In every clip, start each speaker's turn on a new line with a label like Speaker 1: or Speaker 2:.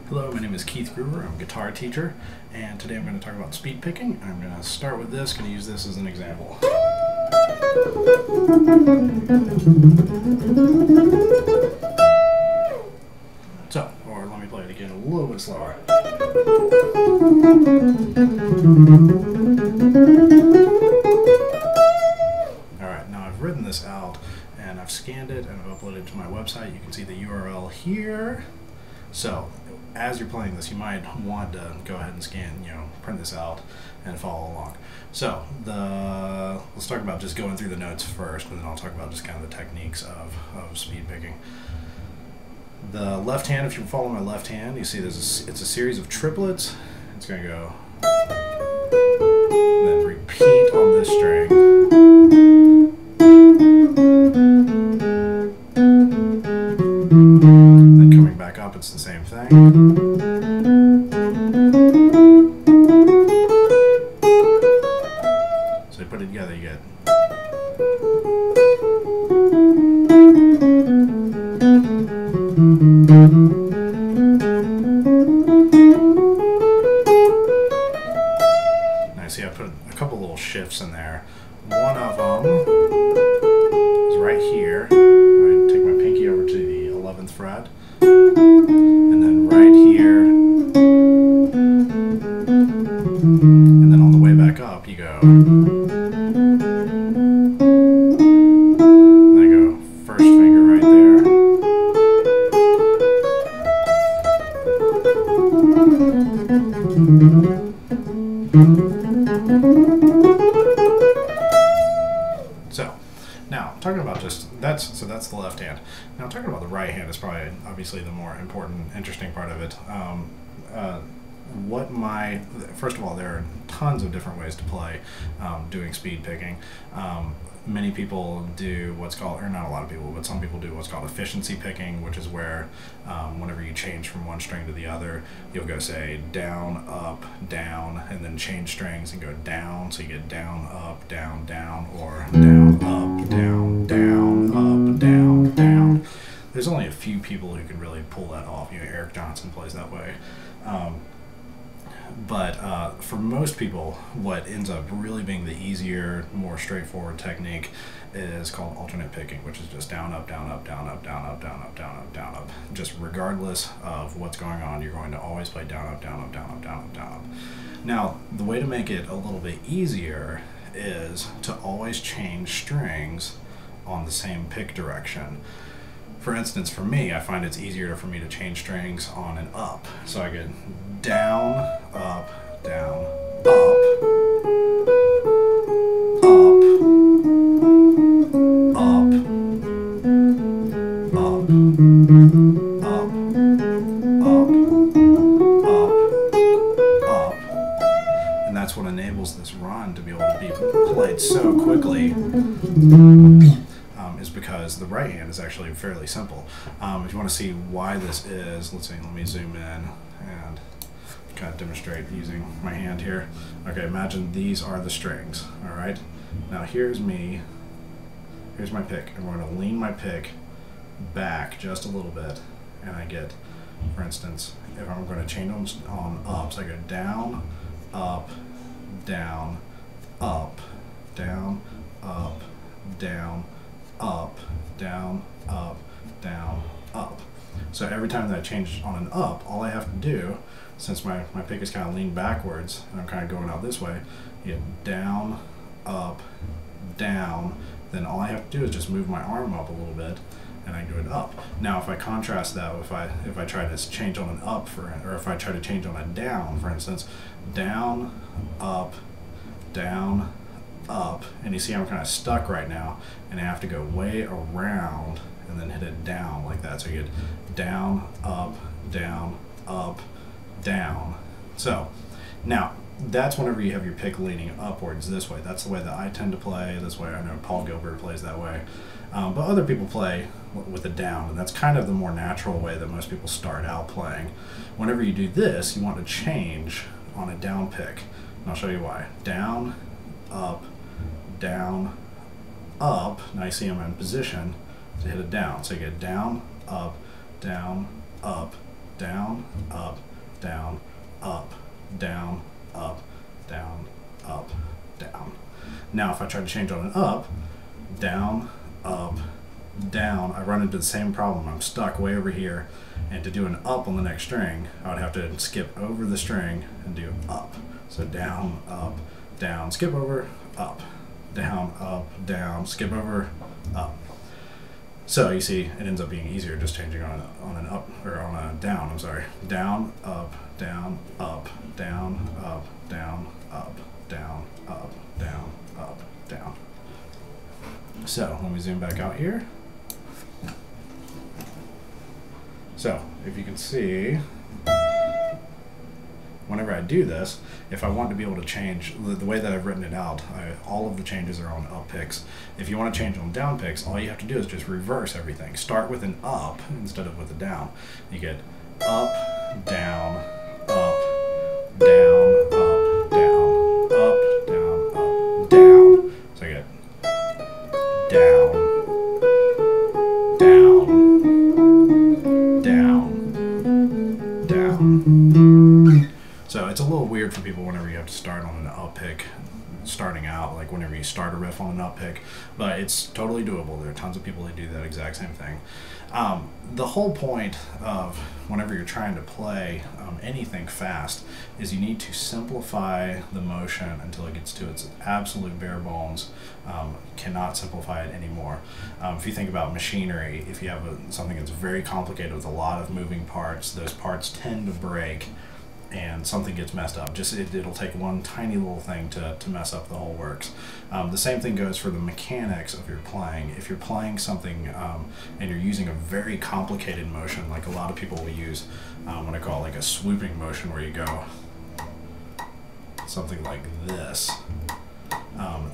Speaker 1: Hello, my name is Keith Gruber. I'm a guitar teacher, and today I'm going to talk about speed picking. I'm going to start with this, going to use this as an example. So, or let me play it again a little bit slower. Alright, now I've written this out, and I've scanned it, and I've uploaded it to my website. You can see the URL here. So, as you're playing this, you might want to go ahead and scan, print this out and follow along. So, let's talk about just going through the notes first, and then I'll talk about just kind of the techniques of speed picking. The left hand, if you follow my left hand, you see it's a series of triplets. It's going to go, then repeat on this string. Then coming back up, it's the same thing. So you put it together, you get. Now see I put a couple little shifts in there. One of them is right here. I take my pinky over to the 11th fret. And then right here. And then on the way back up you go. And I go first finger right there. So, now talking about that's the left hand. Now talking about the right hand is probably obviously the more important, interesting part of it. First of all, there are tons of different ways to play doing speed picking. Many people do what's called, or not a lot of people, but some people do what's called efficiency picking, which is where whenever you change from one string to the other, you'll go say down, up, down, and then change strings and go down, so you get down, up, down, down, or down, up, down, down, up, down, down. There's only a few people who can really pull that off. Eric Johnson plays that way. But for most people, what ends up really being the easier, more straightforward technique is called alternate picking, which is just down, up, down, up, down, up, down, up, down, up, down, up, down, up. Just regardless of what's going on, you're going to always play down, up, down, up, down, up, down, up, down, up. Now, the way to make it a little bit easier is to always change strings on the same pick direction. For instance, for me, I find it's easier for me to change strings on an up. So I get down, up, down, up, up, up, up, up, up, up, up. And that's what enables this run to be able to be played so quickly. Is because the right hand is actually fairly simple. If you want to see why this is, let me zoom in and kind of demonstrate using my hand here. Okay, imagine these are the strings, alright? Now here's my pick, and we're going to lean my pick back just a little bit, and I get, for instance, if I'm going to change on ups, I go down, up, down, up, down, up, down, up, down, up, down, up. So every time that I change on an up, all I have to do, since my pick is kind of leaned backwards and I'm kind of going out this way, you get down, up, down, then all I have to do is just move my arm up a little bit and I do it up. Now if I contrast that, if I try to change on an up, or if I try to change on a down, for instance, down, up, down, up, and you see I'm kind of stuck right now, and I have to go way around and then hit it down like that. So you get down, up, down, up, down. So now that's whenever you have your pick leaning upwards this way. That's the way that I tend to play. This way I know Paul Gilbert plays that way. But other people play with a down, and that's kind of the more natural way that most people start out playing. Whenever you do this, you want to change on a down pick. And I'll show you why. Down, up, down, up. Now you see I'm in position to hit it down. So you get down, up, down, up, down, up, down, up, down, up, down. Now if I try to change on an up, down, up, down, I run into the same problem. I'm stuck way over here, and to do an up on the next string, I would have to skip over the string and do up. So down, up, down, skip over, up, down, skip over, up. So you see, it ends up being easier just changing on an up, or on a down, I'm sorry. Down, up, down, up, down, up, down, up, down, up, down, up, down. So let me zoom back out here. So if you can see, whenever I do this, if I want to be able to change, the way that I've written it out, all of the changes are on up picks. If you want to change on down picks, all you have to do is just reverse everything. Start with an up instead of with a down. You get up, down, up, down, up, down, up, down, up, down. So I get down, down, down, down. So it's a little weird for people whenever you have to start on an up pick, starting out, like whenever you start a riff on an up pick, but it's totally doable. There are tons of people who do that exact same thing. The whole point of whenever you're trying to play anything fast is you need to simplify the motion until it gets to its absolute bare bones. Cannot simplify it anymore. If you think about machinery, if you have something that's very complicated with a lot of moving parts, those parts tend to break and something gets messed up. Just it'll take one tiny little thing to mess up the whole works. The same thing goes for the mechanics of your playing. If you're playing something and you're using a very complicated motion, like a lot of people will use what I call like a swooping motion, where you go something like this.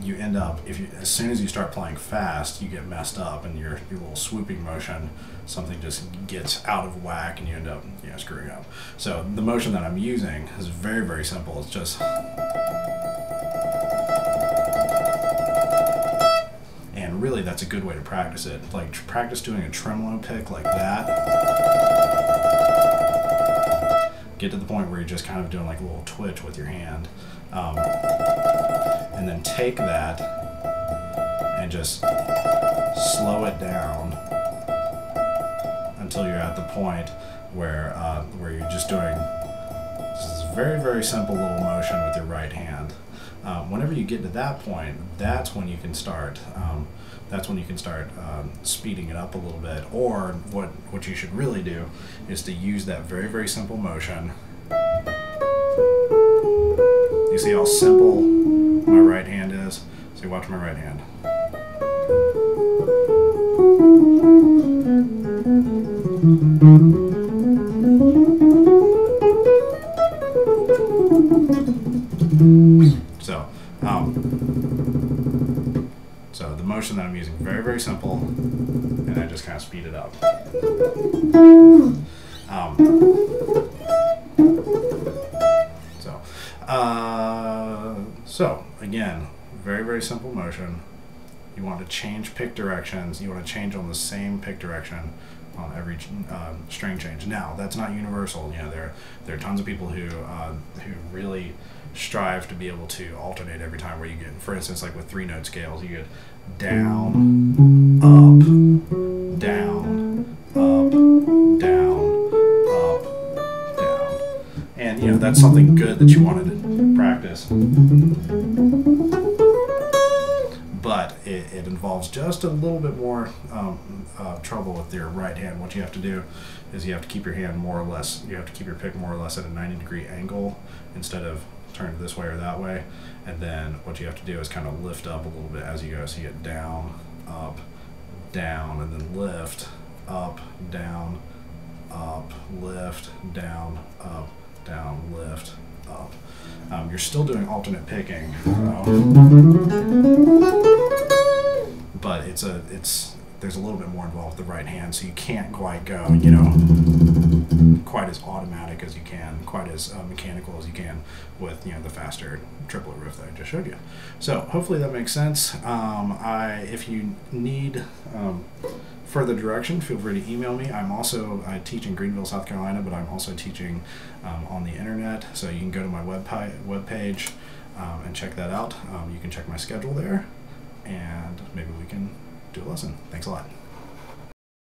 Speaker 1: You end up, as soon as you start playing fast, you get messed up, and your little swooping motion, something just gets out of whack, and you end up screwing up. So the motion that I'm using is very, very simple. It's just, and really that's a good way to practice it. Like practice doing a tremolo pick like that. Get to the point where you're just kind of doing like a little twitch with your hand. And then take that and just slow it down until you're at the point where you're just doing this very, very simple little motion with your right hand. Whenever you get to that point, that's when you can start. Speeding it up a little bit. Or what you should really do is to use that very, very simple motion. You see how simple my right hand is? So you watch my right hand. So the motion that I'm using, very, very simple, and I just kind of speed it up. So again, very, very simple motion. You want to change pick directions. You want to change on the same pick direction on every string change. Now, that's not universal. There are tons of people who really strive to be able to alternate every time, where you get, for instance, like with 3-note scales, you get down, up, down, up, down, up, down. And that's something good that you wanted to practice. But it involves just a little bit more trouble with your right hand. What you have to do is you have to keep your hand more or less, you have to keep your pick more or less at a 90-degree angle instead of turned this way or that way. And then what you have to do is kind of lift up a little bit as you go. So you get down, up, down, and then lift, up, lift, down, lift, up. You're still doing alternate picking, but there's a little bit more involved with the right hand, so you can't quite go, quite as automatic as you can, quite as mechanical as you can with the faster triplet roof that I just showed you. So hopefully that makes sense. If you need further direction, feel free to email me. I teach in Greenville, South Carolina, but I'm also teaching on the internet. So you can go to my webpage and check that out. You can check my schedule there, and maybe we can do a lesson. Thanks a lot.